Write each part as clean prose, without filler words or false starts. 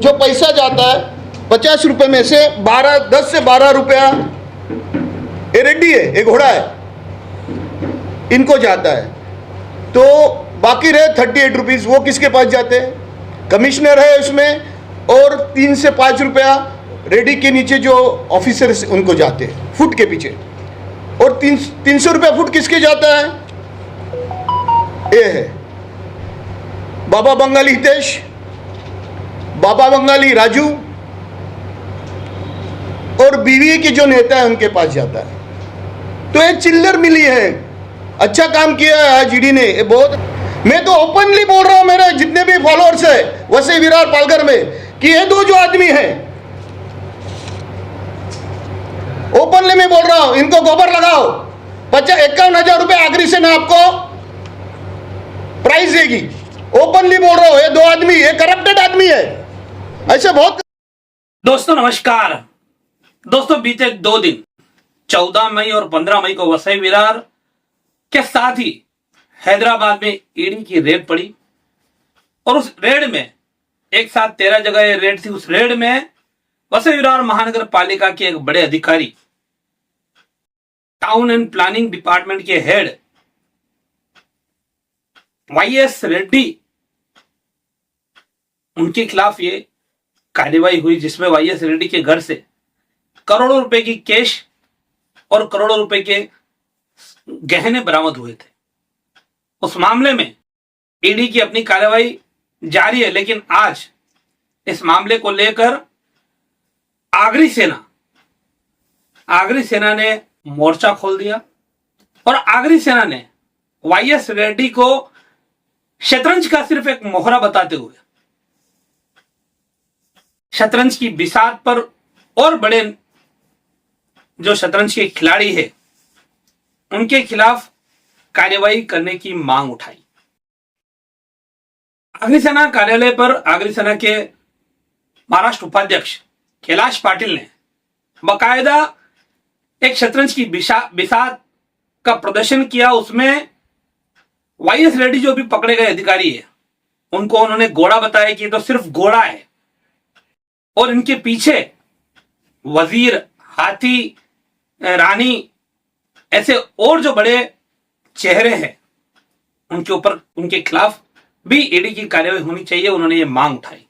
जो पैसा जाता है 50 रुपए में से 10 से 12 रुपया ये रेड्डी है, एक घोड़ा है, इनको जाता है। तो बाकी रहे 38 रुपीज़, वो किसके पास जाते हैं? कमिश्नर है उसमें, और 3 से 5 रुपया रेडी के नीचे जो ऑफिसर्स उनको जाते हैं फुट के पीछे। और 300 रुपया फुट किसके जाता है? ये है बाबा बंगाली हितेश, बाबा बंगाली राजू और बीवी के जो नेता है उनके पास जाता है। तो एक चिल्लर मिली है। अच्छा काम किया है आज ईडी ने, ये बहुत। मैं तो ओपनली बोल रहा हूं मेरे जितने भी फॉलोअर्स है वसई विरार पालघर में, कि ये दो जो आदमी है, ओपनली मैं बोल रहा हूं, इनको गोबर लगाओ। 51,000 रुपए आगरी से ना आपको प्राइस देगी। ओपनली बोल रहा हूं, ये दो आदमी, ये करप्टेड आदमी है। ऐसे बहुत। दोस्तों नमस्कार। दोस्तों बीते 2 दिन 14 मई और 15 मई को वसई विरार के साथ ही हैदराबाद में ईडी की रेड पड़ी, और उस रेड में एक साथ 13 जगह ये रेड थी। उस रेड में वसई विरार महानगर पालिका के एक बड़े अधिकारी, टाउन एंड प्लानिंग डिपार्टमेंट के हेड वाईएस रेड्डी, उनके खिलाफ ये कार्यवाही हुई, जिसमें वाईएस रेड्डी के घर से करोड़ों रुपए की कैश और करोड़ों रुपए के गहने बरामद हुए थे। उस मामले में ईडी की अपनी कार्यवाही जारी है, लेकिन आज इस मामले को लेकर आगरी सेना ने मोर्चा खोल दिया, और आगरी सेना ने वाईएस रेड्डी को शतरंज का सिर्फ एक मोहरा बताते हुए शतरंज की बिसात पर और बड़े जो शतरंज के खिलाड़ी है उनके खिलाफ कार्यवाही करने की मांग उठाई। आगरी सेना कार्यालय पर आगरी सेना के महाराष्ट्र उपाध्यक्ष कैलाश पाटिल ने बाकायदा एक शतरंज की बिसात का प्रदर्शन किया। उसमें वाईएस रेड्डी जो भी पकड़े गए अधिकारी है उनको उन्होंने घोड़ा बताया कि ये तो सिर्फ घोड़ा है, और इनके पीछे वजीर, हाथी, रानी, ऐसे और जो बड़े चेहरे हैं उनके ऊपर, उनके खिलाफ भी ईडी की कार्यवाही होनी चाहिए। उन्होंने ये मांग उठाई।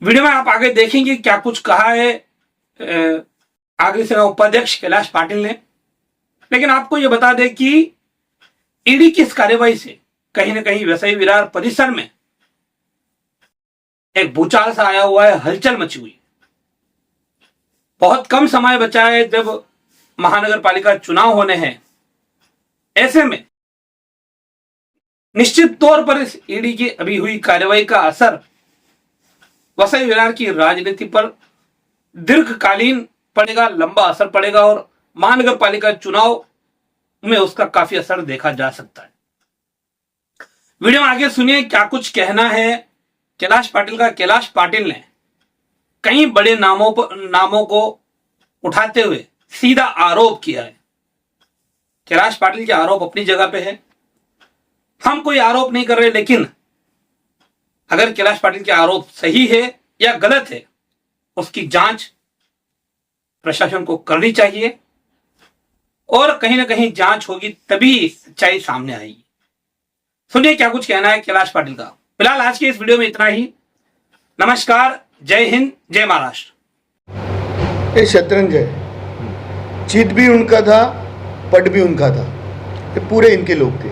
वीडियो में आप आगे देखेंगे क्या कुछ कहा है आगरी सेना उपाध्यक्ष कैलाश पाटिल ने। लेकिन आपको यह बता दें कि ईडी की इस कार्यवाही से कहीं ना कहीं वसई विरार परिसर में एक भूचाल सा आया हुआ है, हलचल मची हुई। बहुत कम समय बचा है जब महानगर पालिका चुनाव होने हैं। ऐसे में निश्चित तौर पर इस ईडी की अभी हुई कार्रवाई का असर वसई विरार की राजनीति पर दीर्घकालीन पड़ेगा, लंबा असर पड़ेगा, और महानगर पालिका चुनाव में उसका काफी असर देखा जा सकता है। वीडियो में आगे सुनिए क्या कुछ कहना है कैलाश पाटिल का। कैलाश पाटिल ने कई बड़े नामों को उठाते हुए सीधा आरोप किया है। कैलाश पाटिल के आरोप अपनी जगह पे है, हम कोई आरोप नहीं कर रहे, लेकिन अगर कैलाश पाटिल के आरोप सही है या गलत है उसकी जांच प्रशासन को करनी चाहिए, और कहीं ना कहीं जांच होगी तभी सच्चाई सामने आएगी। सुनिए क्या कुछ कहना है कैलाश पाटिल का। फिलहाल आज की इस वीडियो में इतना ही। नमस्कार, जय हिंद, जय महाराष्ट्र। ये शतरंज है, जीत भी उनका था, पट भी उनका था, ये पूरे इनके लोग थे।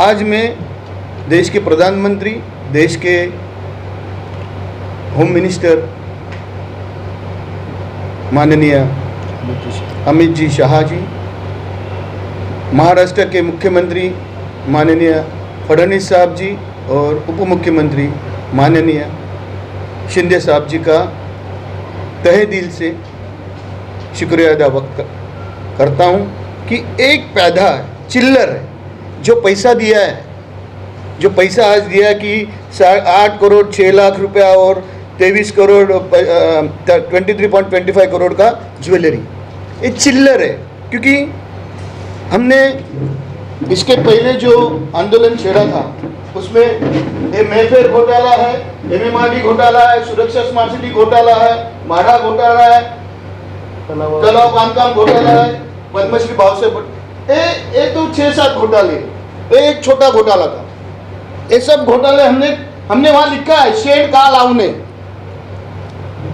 आज मैं देश के प्रधानमंत्री, देश के होम मिनिस्टर माननीय अमित जी शाह जी, महाराष्ट्र के मुख्यमंत्री माननीय फडणवीस साहब जी, और उप मुख्यमंत्री माननीय शिंदे साहब जी का तहे दिल से शुक्रिया अदा करता हूँ कि एक पैदा चिल्लर है जो पैसा दिया है, जो पैसा आज दिया कि 8 करोड़ 6 लाख रुपया और 23 करोड़ 23.25 करोड़ का ज्वेलरी, ये चिल्लर है। क्योंकि हमने इसके पहले जो आंदोलन छेड़ा था उसमें ये मेफेयर घोटाला है, एमएमआरडी घोटाला है, सुरक्षा स्मार्ट सिटी घोटाला है, माड़ा घोटाला है, तालाब बांधकाम घोटाला है, पद्मश्री भाव से ये तो 6-7 घोटाले, एक छोटा घोटाला था। ये सब घोटाले हमने वहां लिखा है, शेड का लाउने।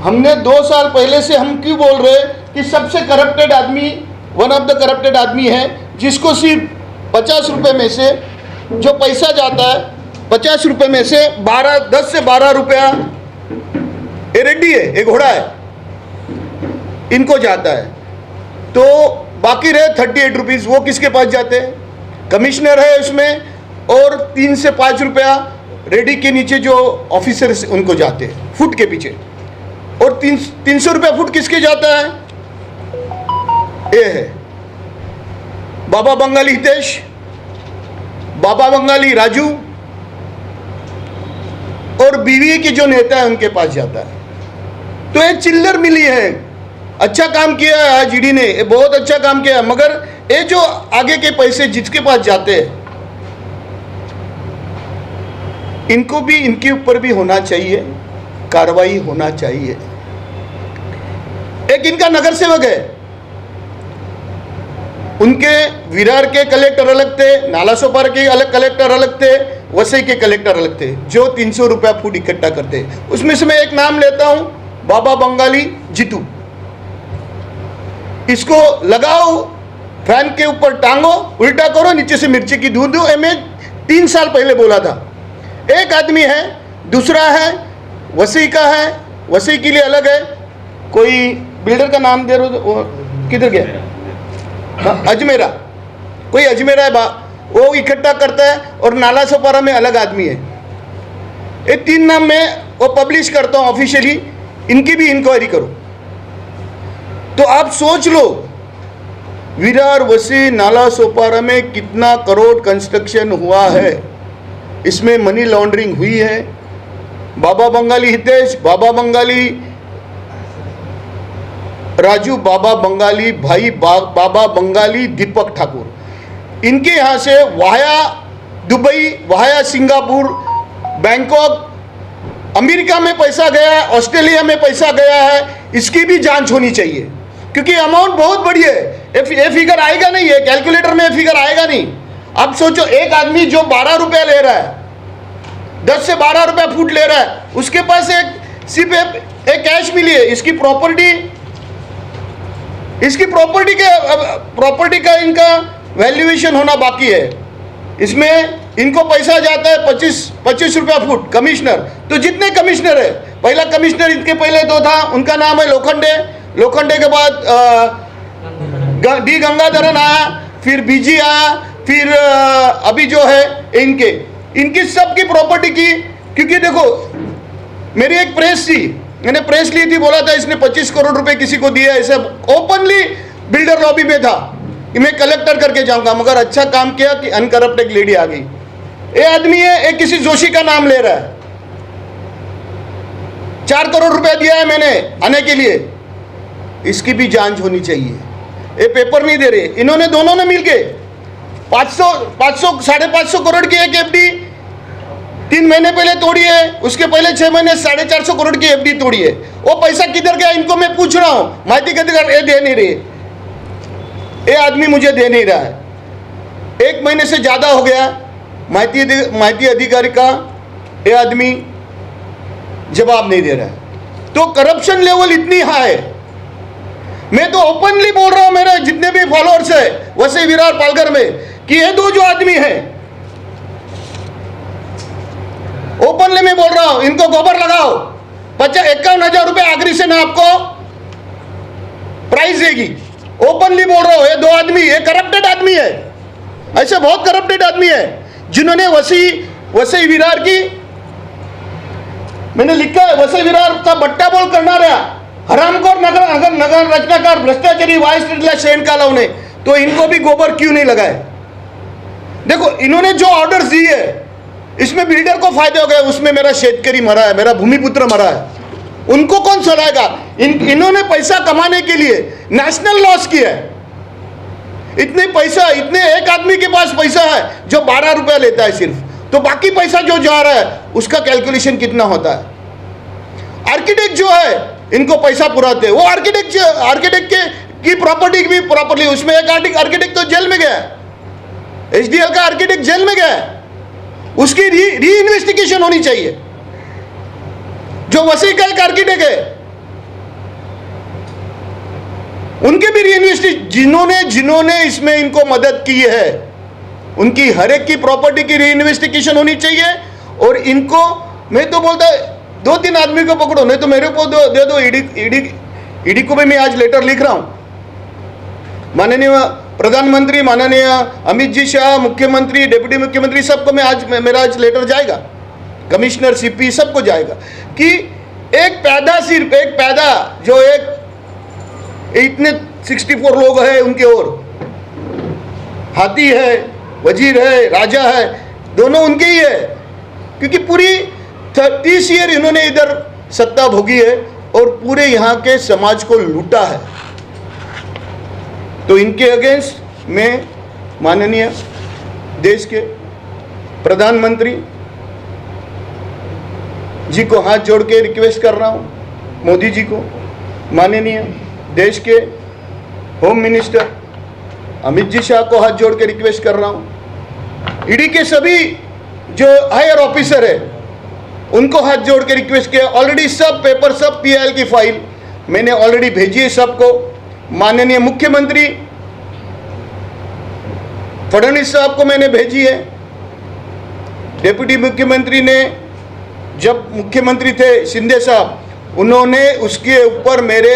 हमने 2 साल पहले से हम क्यों बोल रहे कि सबसे करप्टेड आदमी, वन ऑफ द करप्टेड आदमी है, जिसको सिर्फ 50 रुपए में से जो पैसा जाता है, 50 रुपए में से 10 से 12 रुपया, ये रेड्डी है, ये घोड़ा है, इनको जाता है। तो बाकी रहे 38 रुपीज़, वो किसके पास जाते हैं? कमिश्नर है उसमें, और 3 से 5 रुपया रेडी के नीचे जो ऑफिसर्स उनको जाते हैं फुट के पीछे, और 300 रुपया फुट किसके जाता है? ये है बाबा बंगाली हितेश, बाबा बंगाली राजू, और बीवी के जो नेता है उनके पास जाता है। तो एक चिल्लर मिली है। अच्छा काम किया है आज ईडी ने, बहुत अच्छा काम किया है, मगर ये जो आगे के पैसे जिसके पास जाते हैं, इनको भी, इनके ऊपर भी होना चाहिए, कार्रवाई होना चाहिए। एक इनका नगर सेवक है, उनके विरार के कलेक्टर अलग थे, नालासोपारा के अलग कलेक्टर अलग थे, वसई के कलेक्टर अलग थे, जो 300 रुपया फुट इकट्ठा करते। उसमें से मैं एक नाम लेता हूं, बाबा बंगाली जीतू। इसको लगाओ, फैन के ऊपर टांगो, उल्टा करो, नीचे से मिर्ची की धूल दो। मैं 3 साल पहले बोला था। एक आदमी है, दूसरा है वसई का है, वसई के लिए अलग है, कोई बिल्डर का नाम दे रहे हो, किधर गया? हाँ, अजमेरा, कोई अजमेरा है, वो इकट्ठा करता है, और नालासोपारा में अलग आदमी है। ये 3 नाम मैं वो पब्लिश करता हूँ ऑफिशियली, इनकी भी इंक्वायरी करो। तो आप सोच लो, विरार, वसई, नालासोपारा में कितना करोड़ कंस्ट्रक्शन हुआ है, इसमें मनी लॉन्ड्रिंग हुई है। बाबा बंगाली हितेश, बाबा बंगाली राजू, बाबा बंगाली भाई, बाबा बंगाली दीपक ठाकुर, इनके यहाँ से via Dubai, via Singapore, Bangkok, America में पैसा गया है, ऑस्ट्रेलिया में पैसा गया है। इसकी भी जांच होनी चाहिए, क्योंकि अमाउंट बहुत बड़ी है। ये फिगर आएगा नहीं है, कैलकुलेटर में ये फिगर आएगा नहीं। अब सोचो, एक आदमी जो 12 रुपया ले रहा है, 10 से 12 रुपया फुट ले रहा है, उसके पास सिर्फ एक कैश मिली है। इसकी प्रॉपर्टी का इनका वैल्यूएशन होना बाकी है। इसमें इनको पैसा जाता है 25 रुपया फुट। कमिश्नर, तो जितने कमिश्नर है, पहला कमिश्नर इनके पहले 2 था, उनका नाम है लोखंडे। लोखंडे के बाद डी गंगाधरन आया, फिर बीजी आया, फिर अभी जो है इनकी सबकी प्रॉपर्टी की। क्योंकि देखो, मेरी एक प्रेस थी, मैंने प्रेस ली थी, बोला था इसने 25 करोड़ रुपए किसी को दिया, ऐसा ओपनली बिल्डर लॉबी में था कि मैं कलेक्टर करके जाऊंगा। मगर अच्छा काम किया कि अनकरप्ट एक लेडी आ गई। ये आदमी है, एक किसी जोशी का नाम ले रहा है, 4 करोड़ रुपया दिया है मैंने आने के लिए। इसकी भी जांच होनी चाहिए। ये पेपर नहीं दे रहे, इन्होंने दोनों ने मिलके 500-550 करोड़ की एक एफडी 3 महीने पहले तोड़ी है, उसके पहले 6 महीने 450 करोड़ की एफडी तोड़ी है। वो पैसा किधर गया, इनको मैं पूछ रहा हूं। माहिती के अधिकार ये दे नहीं रहे, ये आदमी मुझे दे नहीं रहा है। 1 महीने से ज्यादा हो गया, माहिती अधिकारी का ये आदमी जवाब नहीं दे रहा है। तो करप्शन लेवल इतनी हाई है। मैं तो ओपनली बोल रहा हूं, मेरे जितने भी फॉलोअर्स है वसई, विरार, पालघर में, कि ये 2 जो आदमी है, ओपनली मैं बोल रहा हूं, इनको गोबर लगाओ। 51,000 रुपए आगरी से ना आपको प्राइस देगी। ओपनली बोल रहा हूं, ये 2 आदमी, ये करप्टेड आदमी है। ऐसे बहुत करप्टेड आदमी है जिन्होंने वसई विरार की, मैंने लिखा है, वसई विरार का बट्टा बोल करना रहा, हरामखोर नगर रचनाकार, भ्रष्टाचारी, वाइस शेण का लाउने। तो इनको भी गोबर क्यों नहीं लगाए? देखो, इन्होंने जो ऑर्डर्स दिए है, इसमें बिल्डर को फायदे हो गए, उसमें मेरा शेतकरी मरा है, मेरा भूमिपुत्र मरा है। उनको कौन सुनाएगा? इन्होंने पैसा कमाने के लिए नेशनल लॉस किया है। इतने एक आदमी के पास पैसा है जो 12 रुपया लेता है सिर्फ, तो बाकी पैसा जो जा रहा है उसका कैलकुलेशन कितना होता है। आर्किटेक्ट जो है इनको पैसा पुराते हैं, वो आर्किटेक्ट की प्रॉपर्टी भी प्रॉपर्ली, उसमें एक आर्किटेक्ट तो जेल में गया, एचडीएल का आर्किटेक्ट जेल में गया, उसकी री इन्वेस्टिगेशन होनी चाहिए। जो वसीकल का आर्किटेक्ट है उनके भी री इन्वेस्टिगेशन, जिन्होंने इसमें इनको मदद की है उनकी हर एक की प्रॉपर्टी की री इन्वेस्टिगेशन होनी चाहिए। और इनको मैं तो बोलता 2-3 आदमी को पकड़ो, नहीं तो मेरे को दे दो। ईडी को भी मैं आज लेटर लिख रहा हूं। माननीय प्रधानमंत्री, माननीय अमित जी शाह, मुख्यमंत्री, डिप्टी मुख्यमंत्री, सबको मैं आज मेरा आज लेटर जाएगा, कमिश्नर, सीपी, सबको जाएगा कि एक पैदा जो इतने 64 लोग हैं उनके ओर, हाथी है, वजीर है, राजा है, दोनों उनके ही है, क्योंकि पूरी 30 ईयर इन्होंने इधर सत्ता भोगी है और पूरे यहाँ के समाज को लूटा है। तो इनके अगेंस्ट मैं माननीय देश के प्रधानमंत्री जी को हाथ जोड़ के रिक्वेस्ट कर रहा हूँ, मोदी जी को, माननीय देश के होम मिनिस्टर अमित जी शाह को हाथ जोड़ के रिक्वेस्ट कर रहा हूँ, ईडी के सभी जो हायर ऑफिसर है उनको हाथ जोड़ के रिक्वेस्ट किया। ऑलरेडी सब पेपर, सब पीआईएल की फाइल मैंने ऑलरेडी भेजी है सबको। माननीय मुख्यमंत्री फडणवीस साहब को मैंने भेजी है। डिप्टी मुख्यमंत्री ने, जब मुख्यमंत्री थे शिंदे साहब, उन्होंने उसके ऊपर मेरे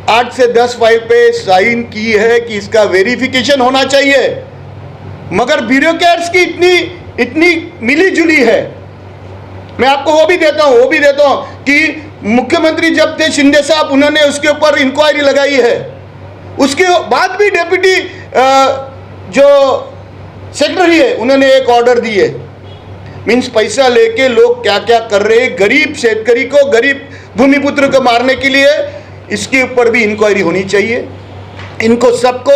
8 से 10 फाइल पे साइन की है कि इसका वेरिफिकेशन होना चाहिए। मगर ब्यूरोक्रेट्स की इतनी मिली जुली है। मैं आपको वो भी देता हूं कि मुख्यमंत्री जब थे शिंदे साहब, उन्होंने उसके ऊपर इंक्वायरी लगाई है, उसके बाद भी डिप्टी जो सेक्रेटरी है उन्होंने एक ऑर्डर दी है। मीन्स पैसा लेके लोग क्या क्या कर रहे हैं, गरीब शेतकरी को, गरीब भूमिपुत्र को मारने के लिए, इसके ऊपर भी इंक्वायरी होनी चाहिए। इनको सबको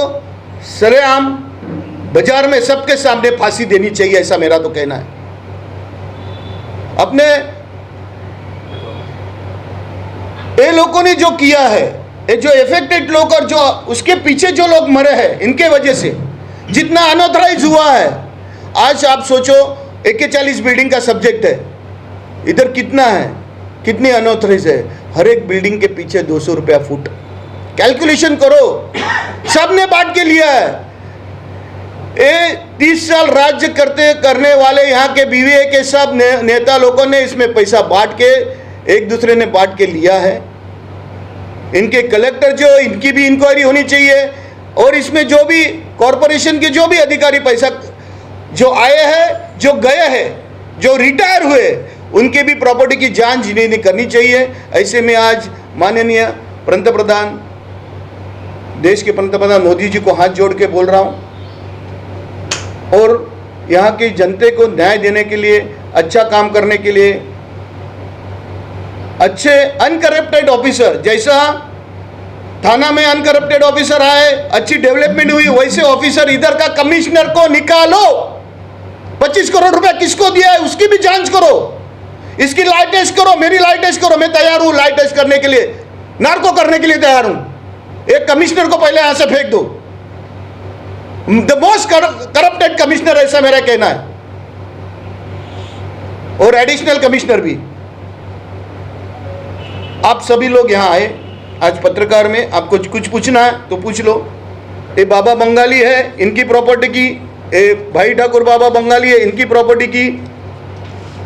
सरेआम बाजार में सबके सामने फांसी देनी चाहिए, ऐसा मेरा तो कहना है। अपने ये लोगों ने जो किया है, ये जो इफेक्टेड लोग और जो उसके पीछे जो लोग मरे हैं, इनके वजह से जितना अनऑथराइज हुआ है, आज आप सोचो 41 बिल्डिंग का सब्जेक्ट है, इधर कितना है, कितनी अनऑथराइज है। हर एक बिल्डिंग के पीछे 200 रुपया फुट, कैलकुलेशन करो, सबने बांट के लिया है। ये 30 साल राज्य करने वाले यहाँ के बीवीए के सब नेता लोगों ने इसमें पैसा बांट के, एक दूसरे ने बांट के लिया है। इनके कलेक्टर जो, इनकी भी इंक्वायरी होनी चाहिए। और इसमें जो भी कॉरपोरेशन के जो भी अधिकारी पैसा जो आए हैं, जो गए हैं, जो रिटायर हुए, उनके भी प्रॉपर्टी की जांच इन्हें करनी चाहिए। ऐसे में आज माननीय पंतप्रधान, देश के पंतप्रधान मोदी जी को हाथ जोड़ के बोल रहा हूँ, और यहाँ की जनता को न्याय देने के लिए, अच्छा काम करने के लिए, अच्छे अनकरप्टेड ऑफिसर, जैसा थाना में अनकरप्टेड ऑफिसर आए, अच्छी डेवलपमेंट हुई, वैसे ऑफिसर इधर का कमिश्नर को निकालो। 25 करोड़ रुपया किसको दिया है उसकी भी जांच करो, इसकी लाइट टेस्ट करो, मेरी लाइट टेस्ट करो। मैं तैयार हूं लाइट टेस्ट करने के लिए, नार्को करने के लिए तैयार हूं। एक कमिश्नर को पहले यहां से फेंक दो, द मोस्ट करप्टेड कमिश्नर, ऐसा मेरा कहना है। और एडिशनल कमिश्नर भी। आप सभी लोग यहां आए आज पत्रकार में, आपको कुछ पूछना है तो पूछ लो। ये बाबा बंगाली है, इनकी प्रॉपर्टी की, ये भाई ठाकुर बाबा बंगाली है, इनकी प्रॉपर्टी की,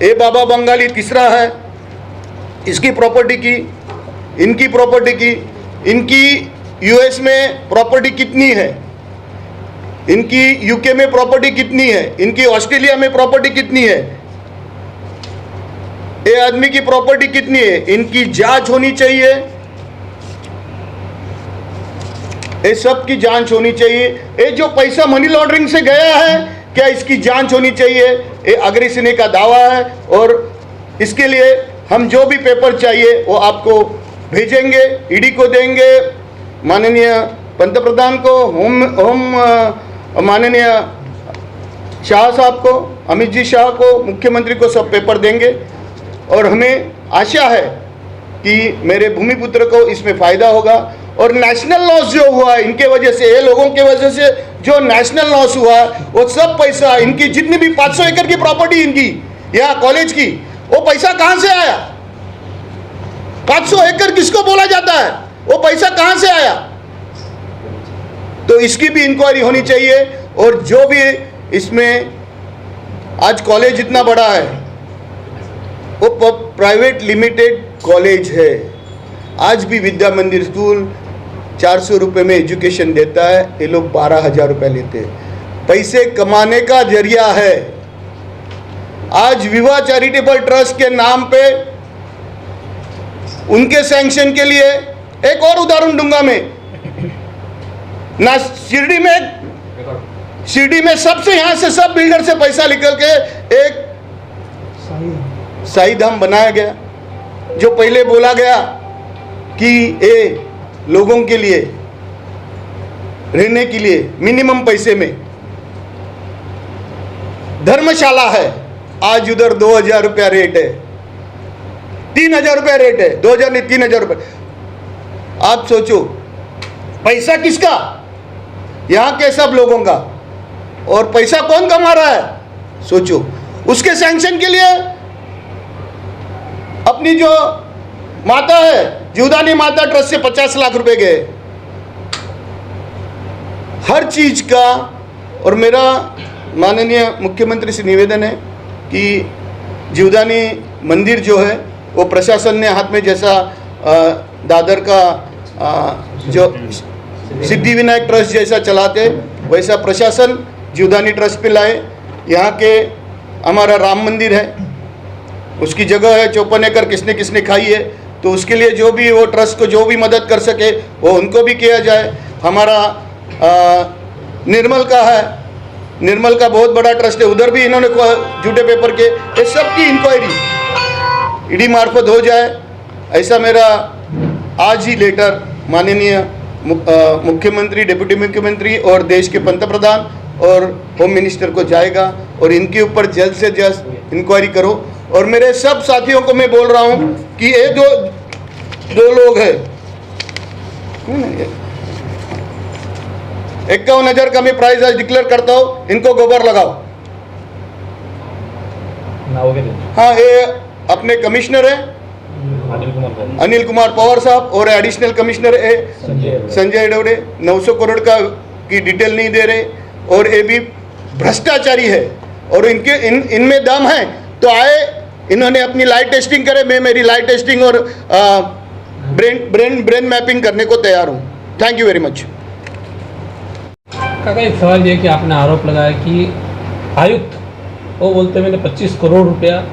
ये बाबा बंगाली तीसरा है, इसकी प्रॉपर्टी की, इनकी प्रॉपर्टी की, इनकी यूएस में प्रॉपर्टी कितनी है, इनकी यूके में प्रॉपर्टी कितनी है, इनकी ऑस्ट्रेलिया में प्रॉपर्टी कितनी है, ये आदमी की प्रॉपर्टी कितनी है, इनकी जांच होनी चाहिए। ये सब की जांच होनी चाहिए। ये जो पैसा मनी लॉन्ड्रिंग से गया है, क्या इसकी जांच होनी चाहिए। ये अग्रेसनी का दावा है, और इसके लिए हम जो भी पेपर चाहिए वो आपको भेजेंगे, ईडी को देंगे, माननीय पंतप्रधान को, होम माननीय शाह साहब को, अमित जी शाह को, मुख्यमंत्री को सब पेपर देंगे और हमें आशा है कि मेरे भूमिपुत्र को इसमें फ़ायदा होगा। और नेशनल लॉस जो हुआ है इनके वजह से, ये लोगों के वजह से जो नेशनल लॉस हुआ है वो सब पैसा, इनकी जितनी भी 500 एकड़ की प्रॉपर्टी इनकी यहाँ कॉलेज की, वो पैसा कहाँ से आया? 500 एकड़ किसको बोला जाता है? वो पैसा कहाँ से आया? तो इसकी भी इंक्वायरी होनी चाहिए। और जो भी इसमें आज कॉलेज इतना बड़ा है वो प्राइवेट लिमिटेड कॉलेज है। आज भी विद्या मंदिर स्कूल 400 रुपये में एजुकेशन देता है, ये लोग 12,000 रुपये लेते हैं। पैसे कमाने का जरिया है। आज विवाह चैरिटेबल ट्रस्ट के नाम पे उनके सैंक्शन के लिए एक और उदाहरण दूंगा मैं। ना शिरडी में सबसे यहाँ से सब बिल्डर से पैसा निकल के एक साई धाम बनाया गया, जो पहले बोला गया कि ये लोगों के लिए रहने के लिए मिनिमम पैसे में धर्मशाला है। आज उधर 2,000 रुपया रेट है, 3,000 रुपया रेट है, 2,000 नहीं 3,000 रुपये। आप सोचो पैसा किसका? यहाँ के सब लोगों का। और पैसा कौन कमा रहा है? सोचो। उसके सैंक्शन के लिए अपनी जो माता है जीवदानी माता ट्रस्ट से 50 लाख रुपए गए। हर चीज का। और मेरा माननीय मुख्यमंत्री से निवेदन है कि जीवदानी मंदिर जो है वो प्रशासन ने हाथ में, जैसा दादर का जो सिद्धिविनायक ट्रस्ट जैसा चलाते वैसा प्रशासन जीवदानी ट्रस्ट पे लाए। यहाँ के हमारा राम मंदिर है, उसकी जगह है 54 एकड़, किसने किसने खाई है, तो उसके लिए जो भी वो ट्रस्ट को जो भी मदद कर सके वो उनको भी किया जाए। हमारा निर्मल का है, निर्मल का बहुत बड़ा ट्रस्ट है, उधर भी इन्होंने झूठे पेपर के, ये सब की इंक्वायरी ईडी मार्फत हो जाए, ऐसा मेरा आज ही लेटर माननीय मुख्यमंत्री, डिप्टी मुख्यमंत्री और देश के पंतप्रधान और होम मिनिस्टर को जाएगा। और इनके ऊपर जल्द से जल्द इंक्वायरी करो। और मेरे सब साथियों को मैं बोल रहा हूँ कि ये दो लोग हैं, 51,000 का मैं प्राइस आज डिक्लेयर करता हूँ, इनको गोबर लगाओ। हाँ, ये अपने कमिश्नर है अनिल कुमार पवार साहब और एडिशनल कमिश्नर है संजय डोडे। 900 करोड़ का की डिटेल नहीं दे रहे और ये भी भ्रष्टाचारी है। और इनके इनमें दम है तो आए, इन्होंने अपनी लाइट टेस्टिंग करे, मैं मेरी लाइट टेस्टिंग और ब्रेन मैपिंग करने को तैयार हूँ। Thank you very much. काका, एक सवाल ये कि आपने आरोप लगाया कि आयुक्त वो बोलते मैंने 25 करोड़ रुपया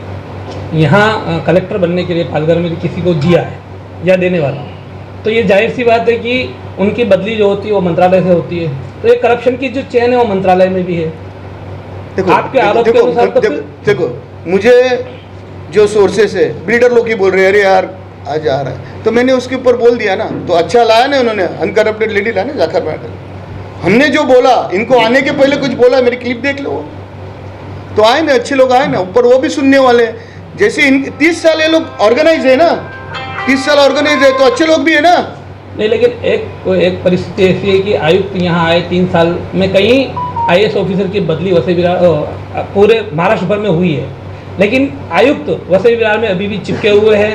यहाँ कलेक्टर बनने के लिए पालघर में किसी को दिया है या देने वाला हूँ, तो ये जाहिर सी बात है कि उनकी बदली जो होती है वो मंत्रालय से होती है, तो ये करप्शन की जो चेन है वो मंत्रालय में भी है। देखो, आपके आरोप के अनुसार तो देखो मुझे जो सोर्सेस है बिल्डर लोग ही बोल रहे हैं अरे यार आज आ रहा है, तो मैंने उसके ऊपर बोल दिया ना, तो अच्छा लाया ना उन्होंने, अनकरप्टेड लेडी लाया ना जाकर बैठकर। हमने जो बोला, इनको आने के पहले कुछ बोला, मेरी क्लिप देख लो, तो आए ना, अच्छे लोग आए ना ऊपर, वो भी सुनने वाले। जैसे इन 30 साल ये लोग ऑर्गेनाइज है ना, 30 साल ऑर्गेनाइज है तो अच्छे लोग भी है ना। नहीं, लेकिन एक परिस्थिति ऐसी है कि आयुक्त यहाँ आए 3 साल में कई IAS ऑफिसर की बदली वसई विरार पूरे महाराष्ट्र भर में हुई है, लेकिन आयुक्त वसई विरार में अभी भी चिपके हुए हैं।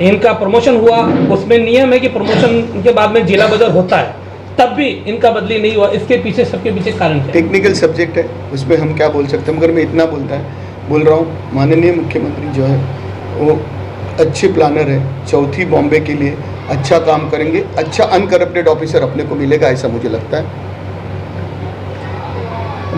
इनका प्रमोशन हुआ, उसमें नियम है कि प्रमोशन के बाद में जिला बदल होता है, तब भी इनका बदली नहीं हुआ। इसके पीछे, सबके पीछे कारण है टेक्निकल सब्जेक्ट है, उसमें हम क्या बोल सकते हैं, मगर मैं इतना बोल रहा हूँ माननीय मुख्यमंत्री जो है वो अच्छे प्लानर है, चौथी बॉम्बे के लिए अच्छा काम करेंगे, अच्छा अनकरप्टेड ऑफिसर अपने को मिलेगा, ऐसा मुझे लगता है।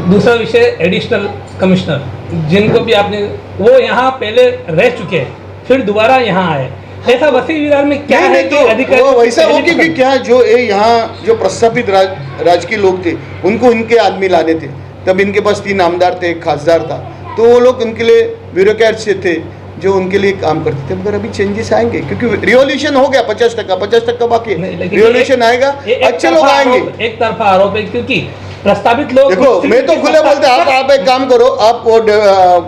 दूसरा विषय एडिशनल कमिश्नर, जिनको भी आपने, वो यहाँ पहले रह चुके हैं, फिर दोबारा यहाँ आए, ऐसा वसई विरार में क्या है कि अधिकारी वो वैसा हो कि क्या जो यहाँ जो प्रस्थापित राजकीय लोग थे उनको इनके आदमी लाने थे, तब इनके पास 3 आमदार थे, एक खासदार था, तो वो लोग उनके लिए ब्यूरोक्रेट से थे जो उनके लिए काम करते थे। मगर अभी चेंजेस आएंगे क्योंकि रिवॉल्यूशन हो गया, 50% बाकी है, रिवॉल्यूशन आएगा, अच्छे लोग आएंगे। एक तरफा आरोप है क्योंकि प्रस्तावित लोग देखो मैं तो खुले बोलते आप एक काम करो, आप वो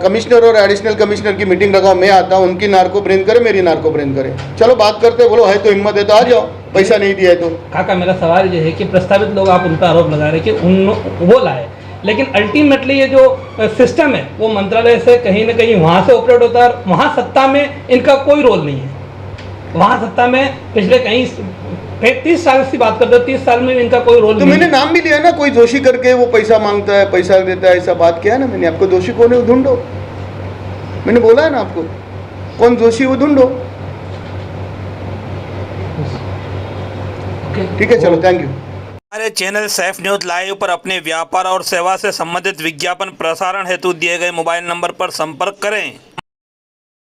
कमिश्नर और एडिशनल कमिश्नर की मीटिंग लगाओ, मैं आता हूँ, उनकी नार्को ब्रेन करे, मेरी नार्को ब्रेन करे, चलो बात करते, बोलो है तो हिम्मत है तो आ जाओ, पैसा नहीं दिया है तो। काका मेरा सवाल ये है कि प्रस्तावित लोग आप उनका आरोप लगा रहे हैं कि वो लाए, लेकिन अल्टीमेटली ये जो सिस्टम है वो मंत्रालय से कहीं ना कहीं वहाँ से ऑपरेट होता है, और वहाँ सत्ता में इनका कोई रोल नहीं है। वहाँ सत्ता में पिछले कहीं 30 साल की बात करते हो, 30 साल में इनका कोई रोल तो नहीं मैंने है। नाम भी लिया ना, कोई दोषी करके वो पैसा मांगता है, पैसा देता है, ऐसा बात किया ना मैंने, आपको दोषी कौन है वो ढूंढो, मैंने बोला है ना आपको कौन दोषी वो ढूंढो। ठीक है, चलो, थैंक यू। हमारे चैनल सैफ न्यूज लाइव पर अपने व्यापार और सेवा से संबंधित विज्ञापन प्रसारण हेतु दिए गए मोबाइल नंबर पर संपर्क करें।